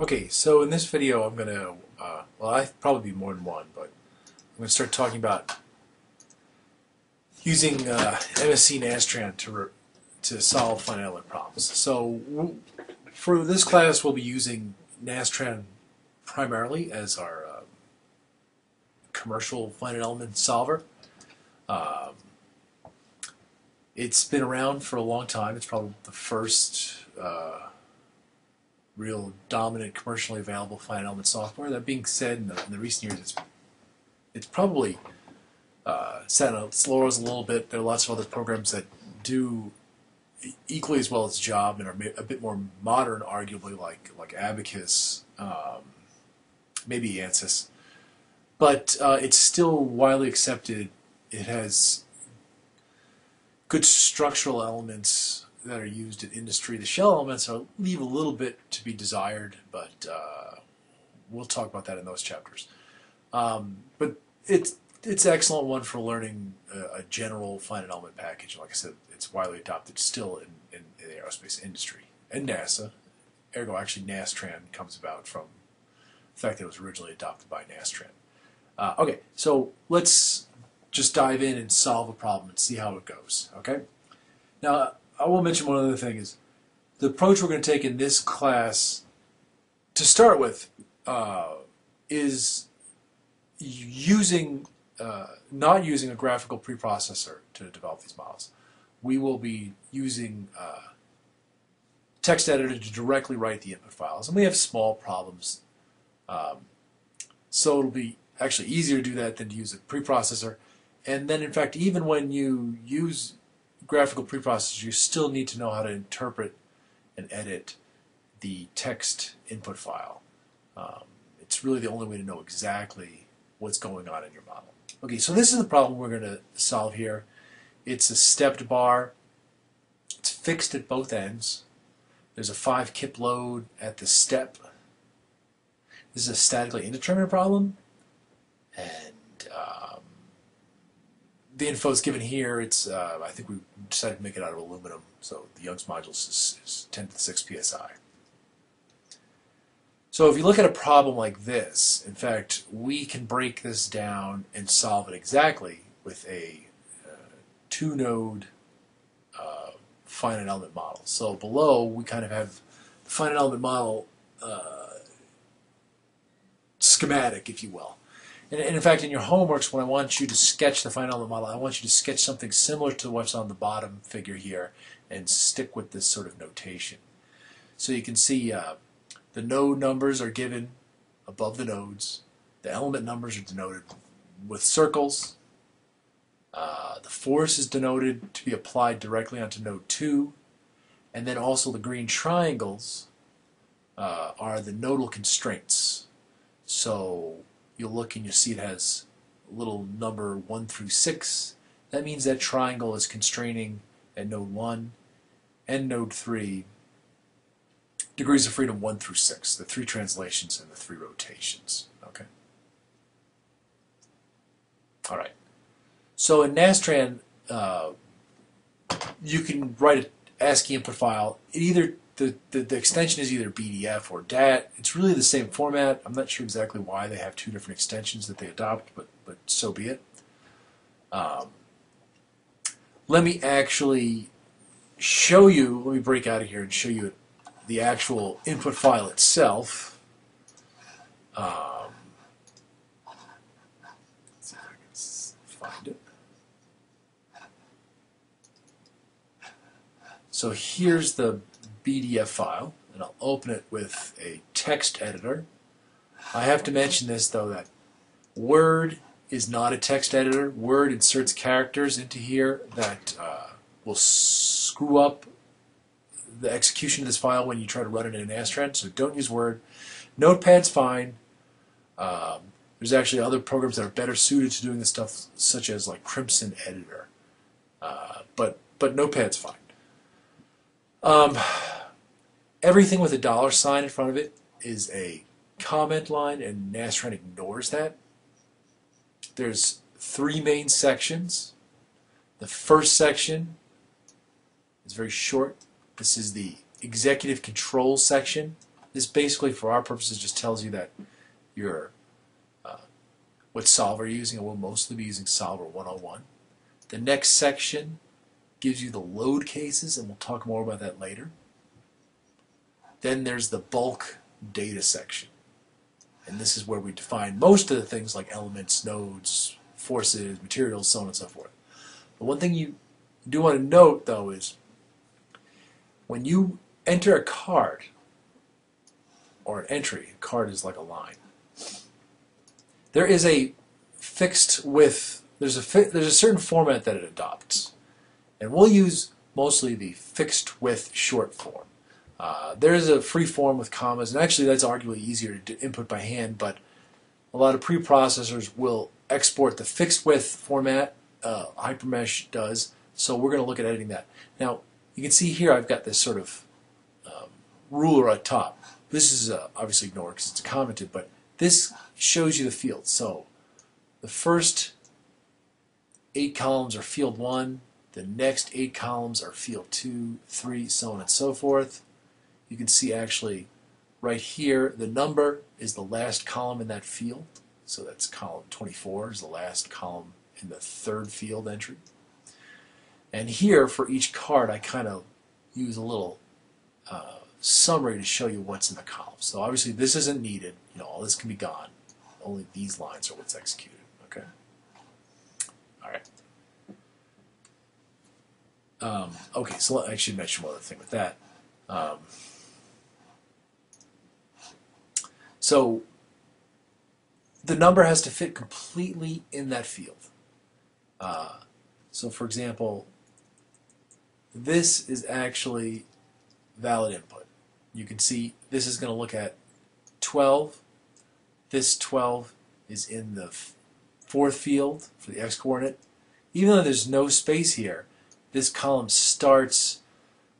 Okay, so in this video I'm going to, well, I probably be more than one, but I'm going to start talking about using MSc Nastran to solve finite element problems. So for this class we'll be using Nastran primarily as our commercial finite element solver. It's been around for a long time. It's probably the first real dominant commercially available finite element software. That being said, in the recent years, it's probably sat on its laurels a little bit. There are lots of other programs that do equally as well its job and are a bit more modern, arguably, like Abacus, maybe ANSYS. But it's still widely accepted. It has good structural elements that are used in industry. The shell elements leave a little bit to be desired, but we'll talk about that in those chapters. But it's an excellent one for learning a general finite element package. Like I said, it's widely adopted still in the aerospace industry and NASA. Ergo, actually, Nastran comes about from the fact that it was originally adopted by Nastran. Okay, so let's just dive in and solve a problem and see how it goes. Okay. Now, I will mention one other thing is the approach we're going to take in this class to start with is not using a graphical preprocessor to develop these models. We will be using text editor to directly write the input files, and we have small problems. So it'll be actually easier to do that than to use a preprocessor. And then, in fact, even when you use graphical preprocessors, you still need to know how to interpret and edit the text input file. It's really the only way to know exactly what's going on in your model. Okay, so this is the problem we're going to solve here. It's a stepped bar. It's fixed at both ends. There's a 5 kip load at the step. This is a statically indeterminate problem, and the info is given here. It's I think we decided to make it out of aluminum, so the Young's modulus is 10 to the 6 psi. So if you look at a problem like this, in fact, we can break this down and solve it exactly with a 2-node finite element model. So below, we kind of have the finite element model schematic, if you will. And in fact, in your homeworks, when I want you to sketch the finite element model, I want you to sketch something similar to what's on the bottom figure here and stick with this sort of notation. So you can see the node numbers are given above the nodes. The element numbers are denoted with circles. The force is denoted to be applied directly onto node 2. And then also the green triangles are the nodal constraints. So you'll look and you'll see it has a little number 1 through 6. That means that triangle is constraining at node 1 and node 3 degrees of freedom 1 through 6, the 3 translations and the 3 rotations. Okay. All right. So in Nastran, you can write an ASCII input file. The extension is either BDF or DAT. It's really the same format. I'm not sure exactly why they have 2 different extensions that they adopt, but so be it. Let me actually show you, let me break out of here and show you the actual input file itself. Let's see if I can find it. So here's the BDF file, and I'll open it with a text editor. I have to mention this, though, that Word is not a text editor. Word inserts characters into here that will screw up the execution of this file when you try to run it in Nastran, so don't use Word. Notepad's fine. There's actually other programs that are better suited to doing this stuff, such as like Crimson Editor. But Notepad's fine. Everything with a $sign in front of it is a comment line, and Nastran ignores that. There's 3 main sections. The first section is very short. This is the executive control section. This basically, for our purposes, just tells you that your what solver you're using, and we'll mostly be using solver 101. The next section gives you the load cases, and we'll talk more about that later. Then there's the bulk data section, and this is where we define most of the things like elements, nodes, forces, materials, so on and so forth. But one thing you do want to note, though, is when you enter a card, or an entry, a card is like a line, there is a fixed width, there's a certain format that it adopts. And we'll use mostly the fixed width short form. There is a free form with commas, and actually that's arguably easier to input by hand, but a lot of preprocessors will export the fixed width format, HyperMesh does, so we're going to look at editing that. Now, you can see here I've got this sort of ruler at top. This is obviously ignored because it's commented, but this shows you the fields. So the first 8 columns are field 1, the next 8 columns are field 2, 3, so on and so forth. You can see actually right here the number is the last column in that field. So that's column 24 is the last column in the third field entry. And here for each card I kind of use a little summary to show you what's in the column. So obviously this isn't needed. You know, all this can be gone. Only these lines are what's executed. Okay. All right. Okay, so I should mention one other thing with that. So the number has to fit completely in that field. So for example, this is actually valid input. You can see this is going to look at 12. This 12 is in the fourth field for the x-coordinate. Even though there's no space here, this column starts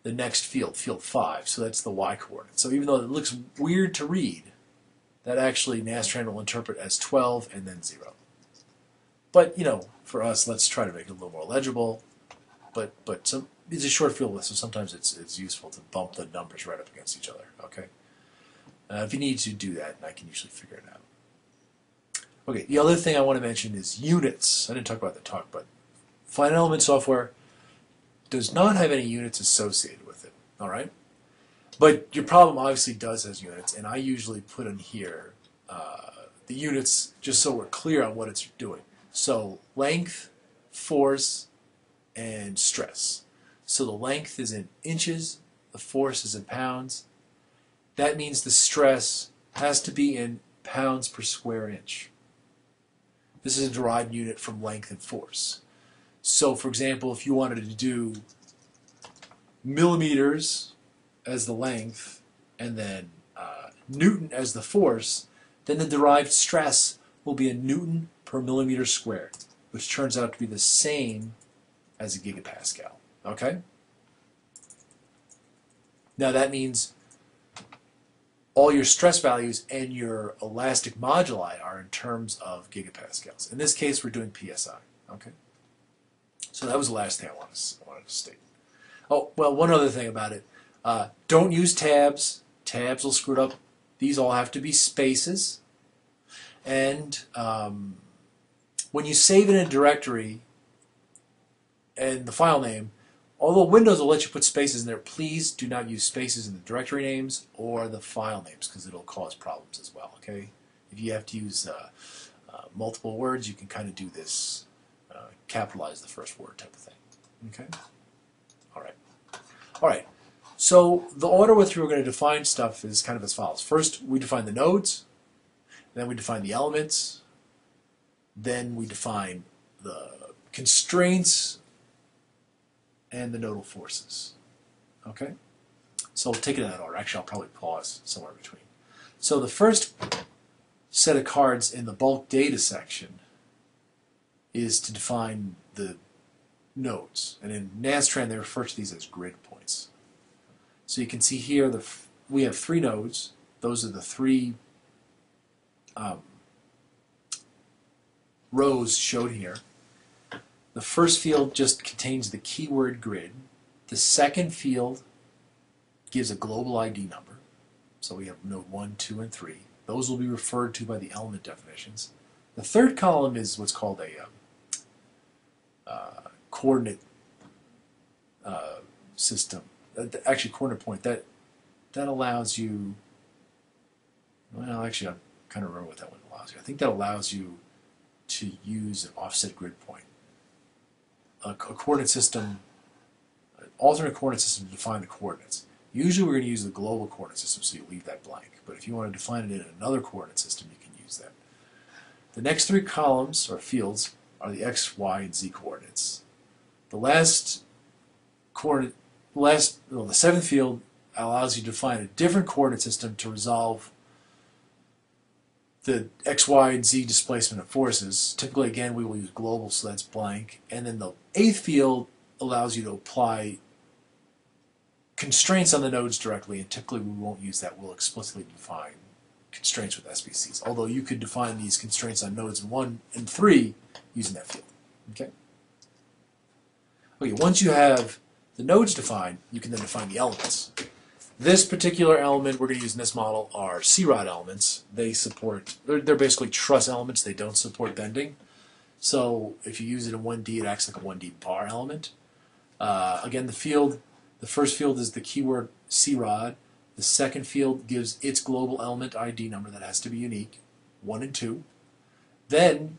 the next field, field 5, so that's the y-coordinate. So even though it looks weird to read, that actually Nastran will interpret as 12 and then 0. But, you know, for us, let's try to make it a little more legible. But it's a short field list, so sometimes it's useful to bump the numbers right up against each other. Okay. If you need to do that, I can usually figure it out. Okay, the other thing I want to mention is units. I didn't talk about the talk, but Finite Element software does not have any units associated with it. All right. But your problem obviously does has units, and I usually put in here the units just so we're clear on what it's doing. So length, force, and stress. So the length is in inches, the force is in pounds. That means the stress has to be in pounds per square inch. This is a derived unit from length and force. So for example, if you wanted to do millimeters as the length and then Newton as the force, then the derived stress will be a Newton per millimeter squared, which turns out to be the same as a gigapascal. Okay? Now that means all your stress values and your elastic moduli are in terms of gigapascals. In this case, we're doing PSI. Okay? So that was the last thing I wanted to state. Oh, well, one other thing about it. Don't use tabs. Tabs will screw it up. These all have to be spaces. And when you save in a directory and the file name, although Windows will let you put spaces in there, please do not use spaces in the directory names or the file names because it'll cause problems as well. Okay? If you have to use multiple words, you can kind of do this, capitalize the first word type of thing. Okay? All right. All right. So the order with which we're going to define stuff is kind of as follows. First, we define the nodes. Then we define the elements. Then we define the constraints and the nodal forces. Okay? So we'll take it in that order. Actually, I'll probably pause somewhere in between. So the first set of cards in the bulk data section is to define the nodes. And in Nastran, they refer to these as grid points. So you can see here we have 3 nodes. Those are the 3 rows showed here. The first field just contains the keyword grid. The second field gives a global ID number. So we have node 1, 2, and 3. Those will be referred to by the element definitions. The third column is what's called a coordinate system. Actually, coordinate point. That allows you. Well, actually, I'm kind of remember what that one allows you. I think that allows you to use an offset grid point. A coordinate system, an alternate coordinate system to define the coordinates. Usually we're going to use the global coordinate system, so you leave that blank. But if you want to define it in another coordinate system, you can use that. The next three columns, or fields, are the x, y, and z coordinates. The last coordinate, the seventh field allows you to define a different coordinate system to resolve the x, y, and z displacement of forces. Typically, again, we will use global, so that's blank. And then the eighth field allows you to apply constraints on the nodes directly, and typically we won't use that. We'll explicitly define constraints with SBCs, although you could define these constraints on nodes 1 and 3 using that field. Okay, once you have the nodes defined, you can then define the elements. This particular element we're going to use in this model are C-rod elements. They're basically truss elements. They don't support bending. So if you use it in 1D, it acts like a 1D bar element. Again, the first field is the keyword C-rod. The second field gives its global element ID number that has to be unique, 1 and 2. Then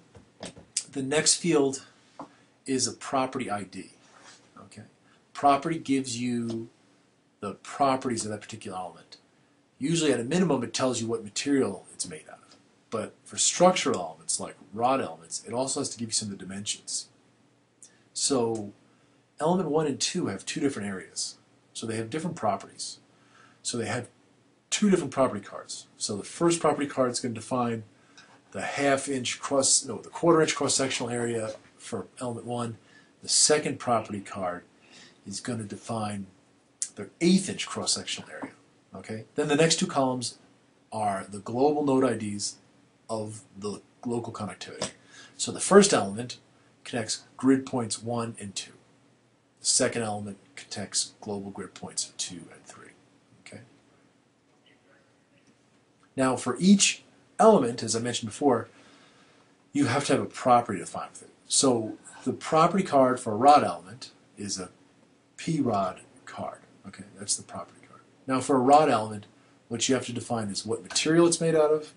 the next field is a property ID. Okay, property gives you the properties of that particular element. Usually at a minimum it tells you what material it's made out of. But for structural elements like rod elements, it also has to give you some of the dimensions. So element 1 and 2 have two different areas. So they have different properties. So they have two different property cards. So the first property card is going to define the the quarter-inch cross-sectional area for element 1. The second property card is going to define the 1/8 inch cross-sectional area. Okay. Then the next two columns are the global node IDs of the local connectivity. So the first element connects grid points 1 and 2. The second element connects global grid points 2 and 3. Okay. Now for each element, as I mentioned before, you have to have a property defined with it. So the property card for a rod element is a P-rod card. Okay, that's the property card. Now for a rod element, what you have to define is what material it's made out of,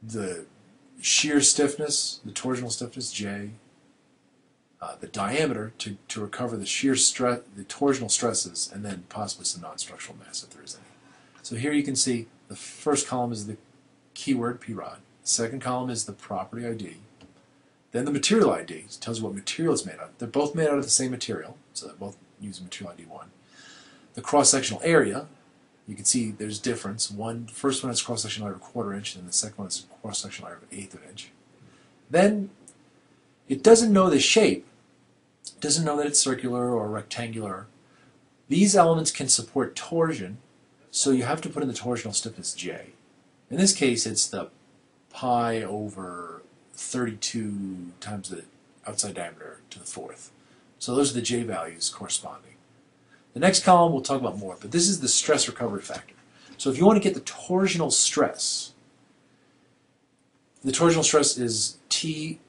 the shear stiffness, the torsional stiffness, J, the diameter to recover the shear stress, the torsional stresses, and then possibly some non-structural mass if there is any. So here you can see the first column is the keyword P-rod. The second column is the property ID. Then the material ID tells you what material it's made out of. They're both made out of the same material, so they both use material ID 1. The cross-sectional area, you can see there's difference. The first one has cross-sectional area of 1/4 inch, and the second one has cross-sectional area of 1/8 inch. Then it doesn't know the shape. It doesn't know that it's circular or rectangular. These elements can support torsion, so you have to put in the torsional stiffness J. In this case, it's the pi over 32 times the outside diameter to the 4th. So those are the J values corresponding. The next column we'll talk about more, but this is the stress recovery factor. So if you want to get the torsional stress is T,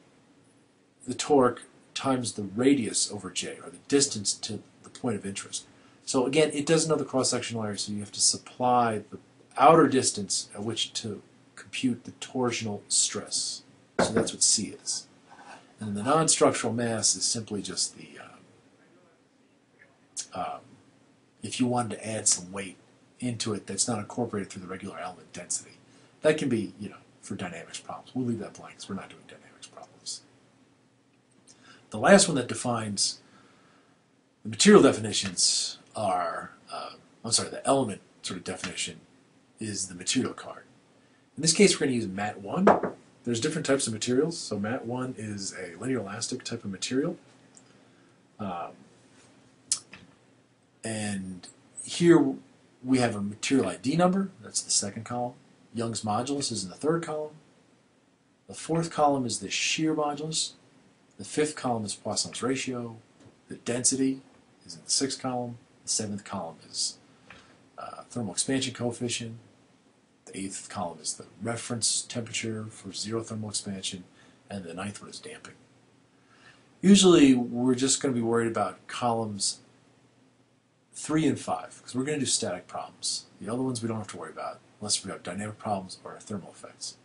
the torque, times the radius over J, or the distance to the point of interest. So again, it doesn't know the cross-sectional area, so you have to supply the outer distance at which to compute the torsional stress. So that's what C is. And the non-structural mass is simply just the, if you wanted to add some weight into it that's not incorporated through the regular element density. That can be, for dynamics problems. We'll leave that blank because we're not doing dynamics problems. The last one that defines the material definitions are, the element sort of definition is the material card. In this case, we're going to use MAT 1. There's different types of materials. So MAT 1 is a linear elastic type of material. And here we have a material ID number. That's the second column. Young's modulus is in the third column. The fourth column is the shear modulus. The fifth column is Poisson's ratio. The density is in the sixth column. The 7th column is thermal expansion coefficient. The 8th column is the reference temperature for 0 thermal expansion, and the 9th one is damping. Usually we're just going to be worried about columns 3 and 5 because we're going to do static problems. The other ones we don't have to worry about unless we have dynamic problems or thermal effects.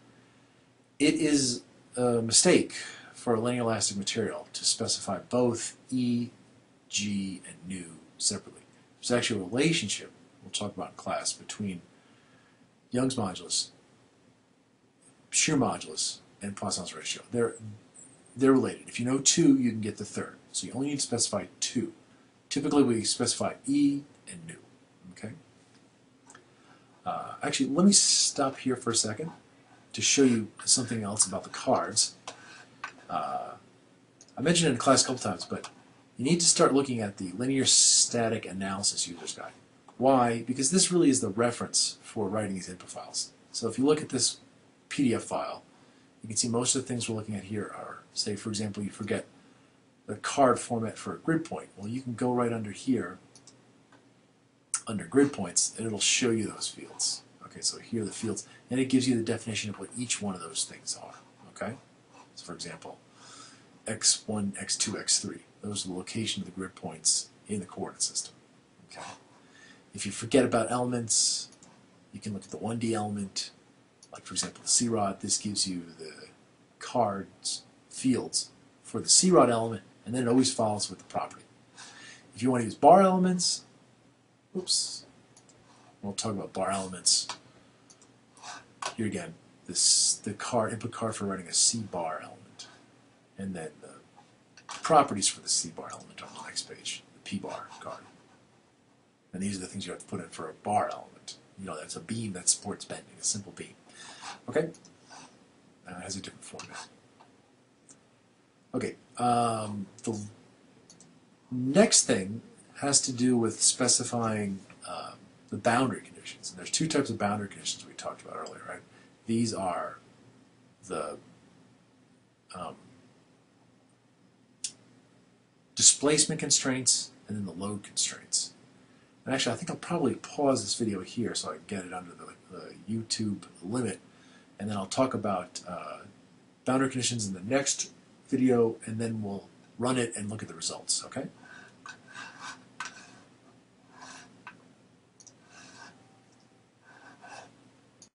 It is a mistake for a linear elastic material to specify both E, G, and nu separately. There's actually a relationship we'll talk about in class between Young's modulus, shear modulus, and Poisson's ratio. They're related. If you know 2, you can get the third. So you only need to specify 2. Typically we specify E and nu. Okay. Actually, let me stop here for a second to show you something else about the cards. I mentioned it in class a couple times, but you need to start looking at the Linear Static Analysis User's Guide. Why? Because this really is the reference for writing these input files. So if you look at this PDF file, you can see most of the things we're looking at here are, say, for example, you forget the card format for a grid point. Well, you can go right under here, under grid points, and it'll show you those fields. Okay, so here are the fields, and it gives you the definition of what each one of those things are. Okay, so for example, x1, x2, x3. Those are the location of the grid points in the coordinate system. Okay. If you forget about elements, you can look at the 1D element, like for example the C-rod. This gives you the cards fields for the C-rod element, and then it always follows with the property. If you want to use bar elements, oops, we'll talk about bar elements. Here again, the input card for writing a C-bar element, and then the properties for the C-bar element on the next page, the P-bar card. And these are the things you have to put in for a bar element. You know, that's a beam that supports bending, a simple beam. Okay? It has a different format. Okay, the next thing has to do with specifying the boundary conditions. And there's 2 types of boundary conditions we talked about earlier, right? These are the displacement constraints and then the load constraints. And actually, I think I'll probably pause this video here so I can get it under the YouTube limit, and then I'll talk about boundary conditions in the next video, and then we'll run it and look at the results, okay?